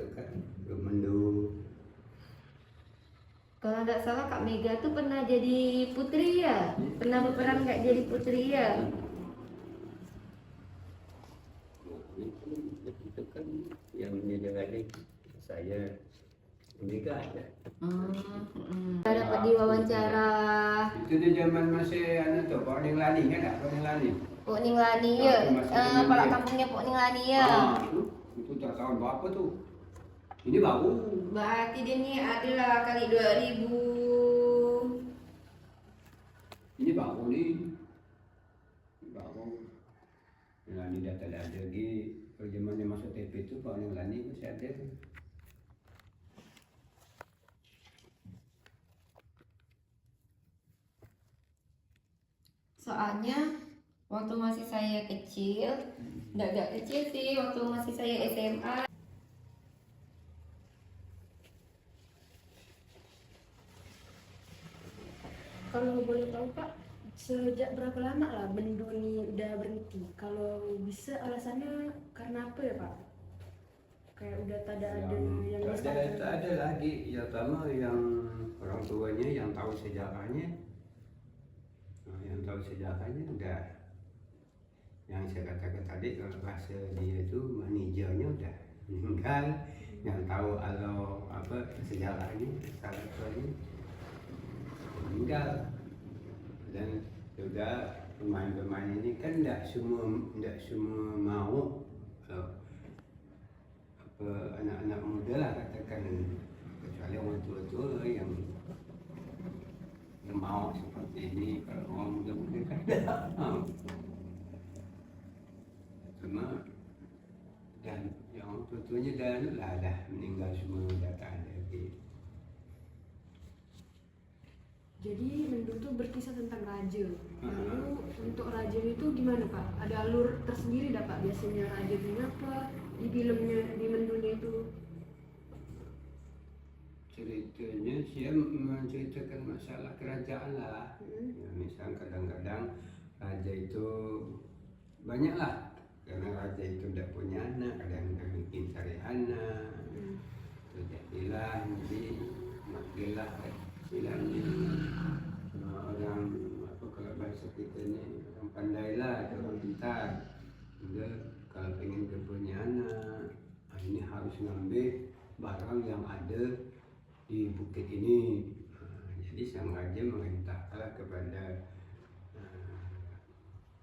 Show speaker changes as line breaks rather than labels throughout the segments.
itu kan Mendu.
Kalau nggak salah Kak Mega tuh pernah jadi putri ya? Pernah berperan nggak jadi putri ya?
Itu kan yang menjadi adik saya Mega ada.
Dapat diwawancara.
Itu di zaman masih tuh Pak Ning Lani kan, Pak Ning Lani.
Pok Ning Lani ya, kepala kampungnya Pok Ning Lani ya.
Itu tahun berapa tuh? Ini baru.
Berarti dia ni adalah kali 2000.
Ini baru nih. Baru. Ning Lani dah tak ada lagi. Kalau zaman dia masuk TP itu Pak Ning Lani masih ada.
Soalnya waktu masih saya kecil, agak kecil sih, waktu masih saya SMA.
Kalau boleh tahu Pak, sejak berapa lama lah Bendu ini udah berhenti? Kalau bisa alasannya karena apa ya Pak? Kayak udah tak ada yang
tak ada lagi. Ya pertama yang orang tuanya yang tahu sejarahnya. Yang tahu sejarahnya udah. Yang saya katakan tadi kalau bahasa dia itu manajernya udah meninggal. Yang tahu kalau apa sejarahnya, salah satunya meninggal. Dan juga pemain-pemain ini kan tidak semua mau anak-anak muda lah katakan, kecuali orang tua-tua yang mau seperti ini. Kalau orang muda-muda kan cuma dan yang orang tua-tuanya dah meninggal semua, dah tak ada lagi.
Jadi Bendu tuh berkisah tentang raja. Lalu untuk raja itu gimana Pak? Ada alur tersendiri dah Pak? Biasanya raja itu apa? Di filmnya, di Bendunya itu
Ceritanya dia menceritakan masalah kerajaan lah. Ya, misal kadang-kadang raja itu banyak lah, karena raja itu tidak punya anak, kadang-kadang bikin cari anak. Terjadilah jadi makilah istilahnya orang apa kalau bahasa kita ni orang pandai lah, orang pintar. Dia kalau pengen dia punya anak, ini harus ngambil barang yang ada di bukit ini. Jadi sang raja memerintahkan kepada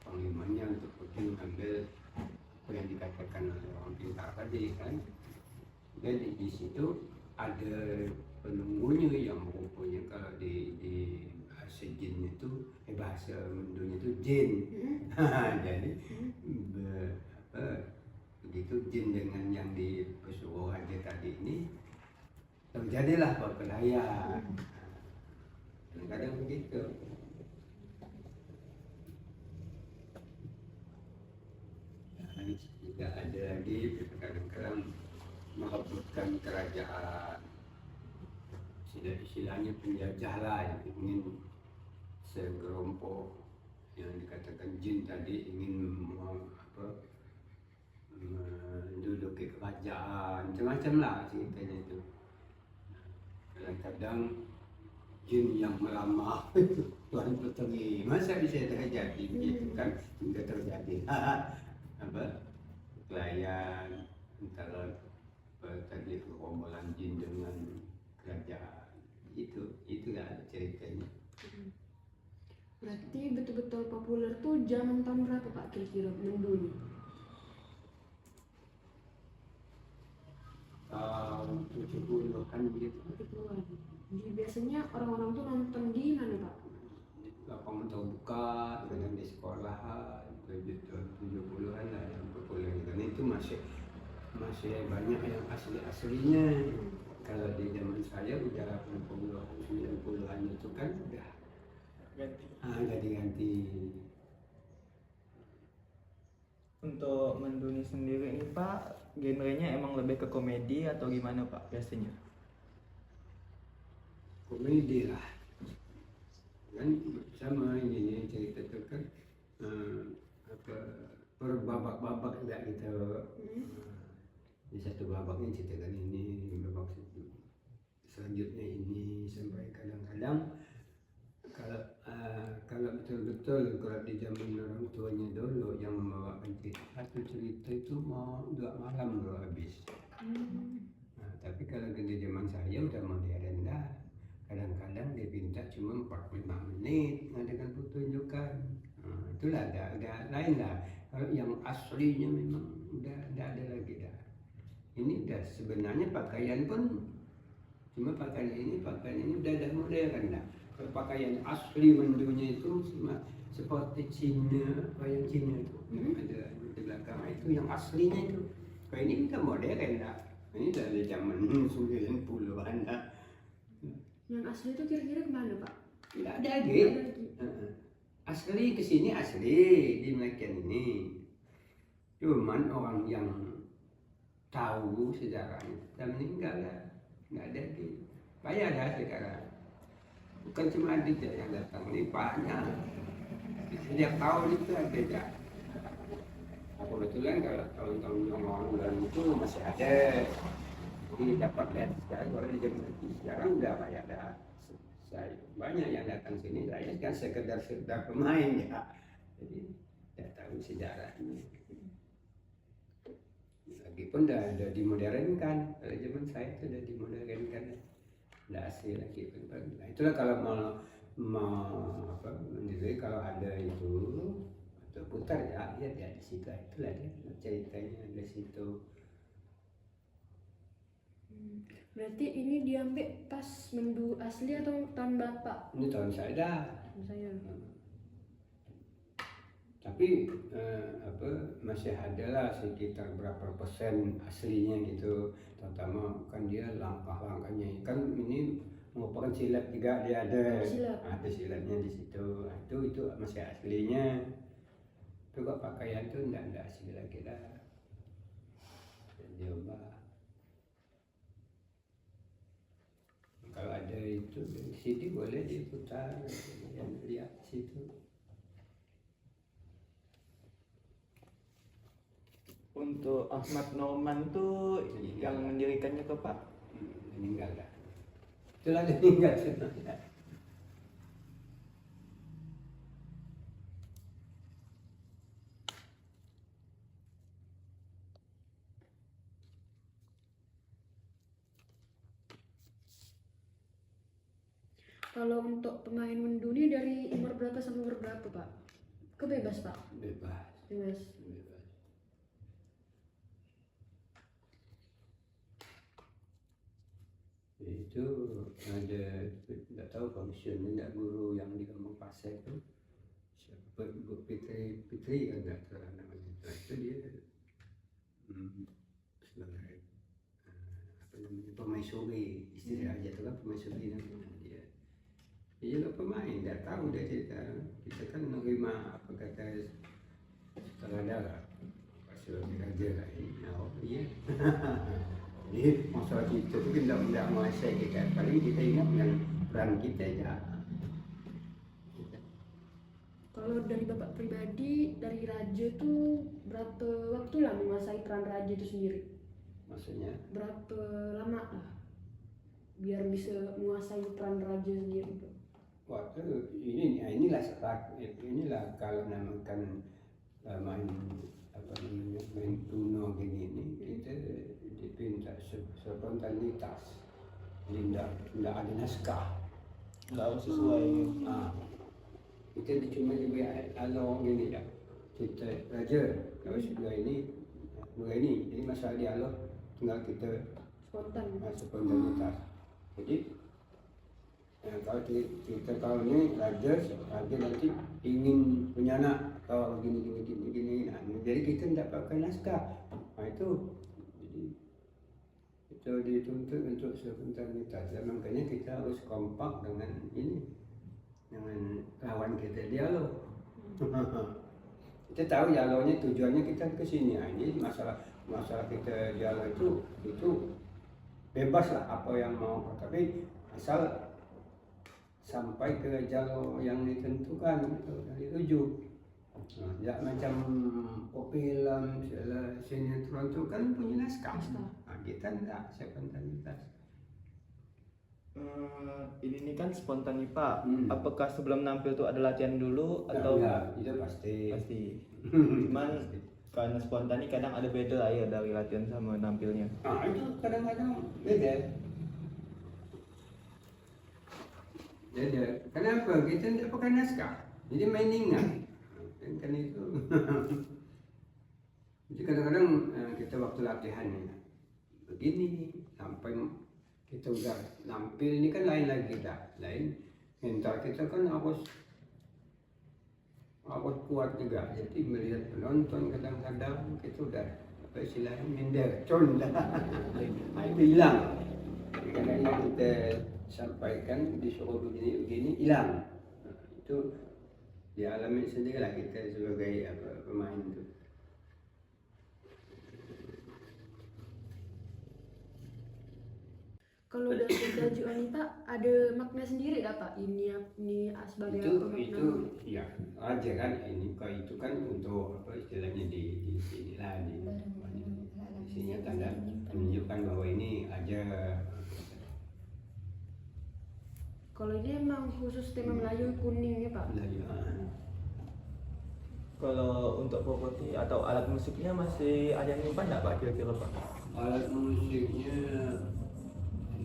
panglimanya untuk pergi mengambil apa yang dikatakan oleh orang pintar tadi kan. Dan di situ ada penunggunya yang rupanya kalau di bahasa jin itu bahasa Mendunya itu jin. Jadi begitu jin dengan yang di pesuruh raja tadi ini terjadilah perkelahian. Kadang-kadang begitu. Tidak ada lagi kadang-kadang merebutkan kerajaan. Istilahnya penjajah lah yang ingin segerompok yang dikatakan jin tadi ingin menduduki kerajaan, macam-macam lah ceritanya itu. Kadang-kadang jin yang melamar Tuhan Peteri, masa bisa terjadi begitu kan, hingga terjadi pelayan antara tadi gerombolan jin dengan kerajaan. Itulah ceritanya.
berarti betul-betul populer tuh zaman tahun berapa Pak kira-kira Bendu ini?
Tahun 70-an gitu.
70-an. Jadi biasanya orang-orang tuh nonton di mana Pak?
Lapangan terbuka, kadang di sekolahan, 70-an lah yang populer. Dan itu masih banyak yang asli-aslinya. Kalau di zaman saya udah 80-an, 90-an itu kan udah ganti-ganti.
Untuk Menduni sendiri ini Pak, genrenya emang lebih ke komedi atau gimana Pak biasanya?
Komedi lah. Kan sama ini cerita itu kan per babak-babak enggak gitu. Di satu babaknya ceritakan ini, wujudnya ini sampai kadang-kadang kalau betul-betul kalau di zaman orang tuanya dulu yang membawakan cerita, satu cerita itu mau 2 malam baru habis. Nah, tapi kalau di zaman saya udah modern dah. Kadang-kadang dia minta cuma 45 menit dengan pertunjukan. Nah, itulah ada lain lah. Kalau yang aslinya memang udah ada lagi dah. Ini udah sebenarnya pakaian pun cuma pakaian ini udah ada modern dah. Kalau pakaian asli mendunya itu seperti Cina, wayang Cina itu yang ada di belakang itu yang aslinya itu. Kalau ini udah modern dah. Ini dari zaman 90-an dah.
Yang asli itu kira-kira kemana Pak?
Tidak ada lagi.
Nggak ada lagi.
Asli kesini asli di Melakian ini. Cuman orang yang tahu sejarahnya sudah meninggal lah. Nggak ada lagi. Banyak dah sekarang. Bukan cuma Aditya yang datang, ini banyak. Setiap tahun itu ada dah. Kebetulan kalau tahun-tahun yang lalu itu masih ada. Jadi dapat lihat sekarang kalau di zaman itu sekarang udah banyak dah. Saya banyak yang datang sini, saya kan sekedar pemain ya. Jadi tidak tahu sejarahnya. Lagipun udah dimodernkan. Kalau zaman saya itu udah dimodernkan. Udah asli lagi. Nah, itulah kalau mau apa menilai kalau ada itu atau putar ya di situ itulah dia ceritanya di situ.
Berarti ini diambil pas mendu asli atau tahun Bapak?
Ini tahun saya dah.
Saya.
Tapi masih ada lah sekitar berapa persen aslinya gitu, terutama kan dia langkah-langkahnya kan ini merupakan silat juga, dia ada silatnya di situ. Nah, itu masih aslinya. Itu kok pakaian tuh enggak asli lagi dah. Coba kalau ada itu di sini boleh diputar, yang lihat situ.
Untuk Ahmad Norman tuh yang mendirikannya tuh Pak?
Meninggal dah. Itulah dia meninggal sebenarnya.
Kalau untuk pemain mendu ini dari umur berapa sampai umur berapa Pak? Kebebas Pak?
Bebas.
Bebas.
Itu ada tidak tahu komisioner tidak guru yang di Kampung Pasir itu siapa Bu Fitri kan nggak salah namanya. Nah, itu dia sebagai apa namanya pemaisuri, istilah aja itu kan pemaisuri namanya dia. Dia juga pemain, tidak tahu dia cerita. Kita kan menerima apa kata sutradara pasal raja lah ini. Oh iya. Jadi masalah kita itu tidak menguasai kita, paling kita ingat dengan peran kita aja.
Kalau dari Bapak pribadi, dari raja tuh berapa waktu lah menguasai peran raja itu sendiri?
Maksudnya?
Berapa lama lah biar bisa menguasai peran raja sendiri Pak?
Waktu inilah kalau namakan main kuno gini ini kita dipinta spontanitas, tidak ada naskah,
Nggak sesuai.
kita cuma diberi alur gini ya, kita raja kalau dua ini jadi masalah dialog tinggal kita spontanitas. Jadi kalau kita kalau ini raja nanti ingin punya anak atau gini. Nah, jadi kita tidak pakai naskah. Nah itu dituntut untuk spontanitas. Makanya kita harus kompak dengan lawan kita dialog. Kita tahu dialognya tujuannya kita ke sini. Nah, ini masalah kita dialog itu bebas lah apa yang mau, tapi asal sampai ke jalur yang ditentukan dari tuju. Nah, tidak macam film, sinetron itu kan punya naskah. Nah, kita tidak spontanitas.
Ini nih kan spontan nih Pak.
Hmm.
Apakah sebelum nampil tuh ada latihan dulu atau
ya, itu pasti.
pasti? Cuman karena spontan nih kadang ada beda lah ya dari latihan sama nampilnya.
Itu kadang-kadang beda. Beda. Kenapa? Kita tidak pakai naskah. Jadi main ingat. Kan itu. Jadi kadang-kadang kita waktu latihan begini sampai kita udah nampil ini kan lain lagi kita. Lain. Mental kita kan harus kuat juga. Jadi melihat penonton kadang-kadang kita udah apa istilahnya minder, conda. Itu hilang. Kadang-kadang kita sampaikan disuruh begini hilang. Itu dialami sendiri lah kita sebagai pemain itu.
Kalau dari baju wanita ada makna sendiri nggak Pak? Ini sebagai
itu
apa makna?
itu ya aja kan ini kalau itu kan untuk apa istilahnya di sini lah di sini tanda menunjukkan bahwa ini aja.
Kalau ini emang khusus tema Melayu kuning ya Pak?
Belanjaan.
Kalau untuk properti atau alat musiknya masih ada yang nyimpan nggak Pak kira-kira Pak?
Alat musiknya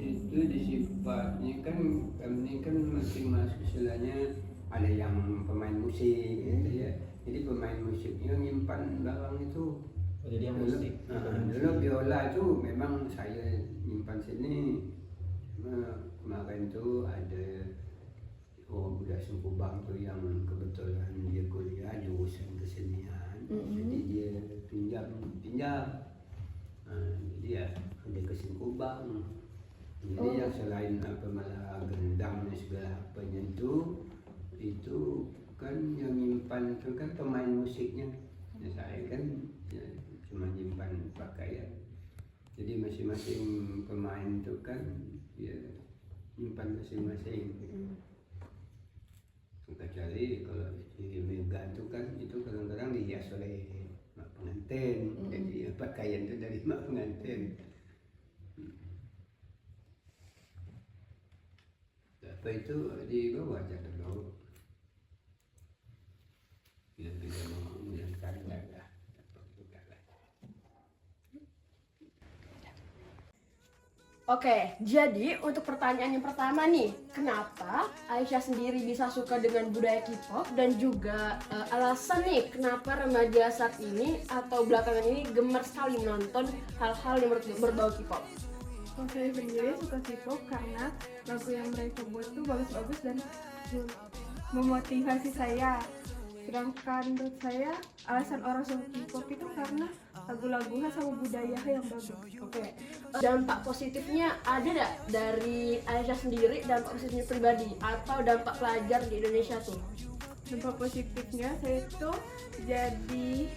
itu disifatnya kan kami kan masing-masing istilahnya ada yang pemain musik gitu ya. Jadi pemain musiknya nyimpan barang itu.
Jadi yang musik.
Dulu biola itu memang saya nyimpan sini. Kemarin tuh ada Buddha Sungkubang tuh yang kebetulan dia kuliah jurusan kesenian. Jadi dia pinjam. Jadi ya ada ke Sungkubang. Jadi yang selain apa malah gendang dan segala apanya itu kan yang nyimpan itu kan pemain musiknya. Ya, saya kan ya, cuma nyimpan pakaian. Jadi masing-masing pemain itu kan ya nyimpan masing-masing. Kecuali kalau di Mega itu kan itu kadang-kadang dihias oleh mak pengantin. Jadi ya, pakaian itu dari mak pengantin. Apa itu di bawah aja dulu. Bila mau yang karya lah.
Oke, jadi untuk pertanyaan yang pertama nih, kenapa Aisyah sendiri bisa suka dengan budaya K-pop dan juga alasan nih kenapa remaja saat ini atau belakangan ini gemar sekali menonton hal-hal yang berbau K-pop?
Kalau saya sendiri suka K-pop karena lagu yang mereka buat tuh bagus-bagus dan memotivasi saya. Sedangkan menurut saya alasan orang suka K-pop itu karena lagu-lagunya sama budaya yang bagus.
Oke, dampak positifnya ada nggak dari Aisyah sendiri, dampak positifnya pribadi atau dampak pelajar di Indonesia tuh?
Dampak positifnya saya tuh jadi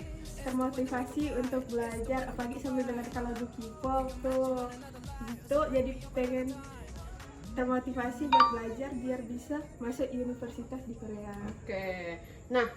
termotivasi untuk belajar, apalagi sambil dengarkan lagu K-pop tuh gitu, jadi pengen termotivasi buat belajar biar bisa masuk universitas di Korea.
Oke, nah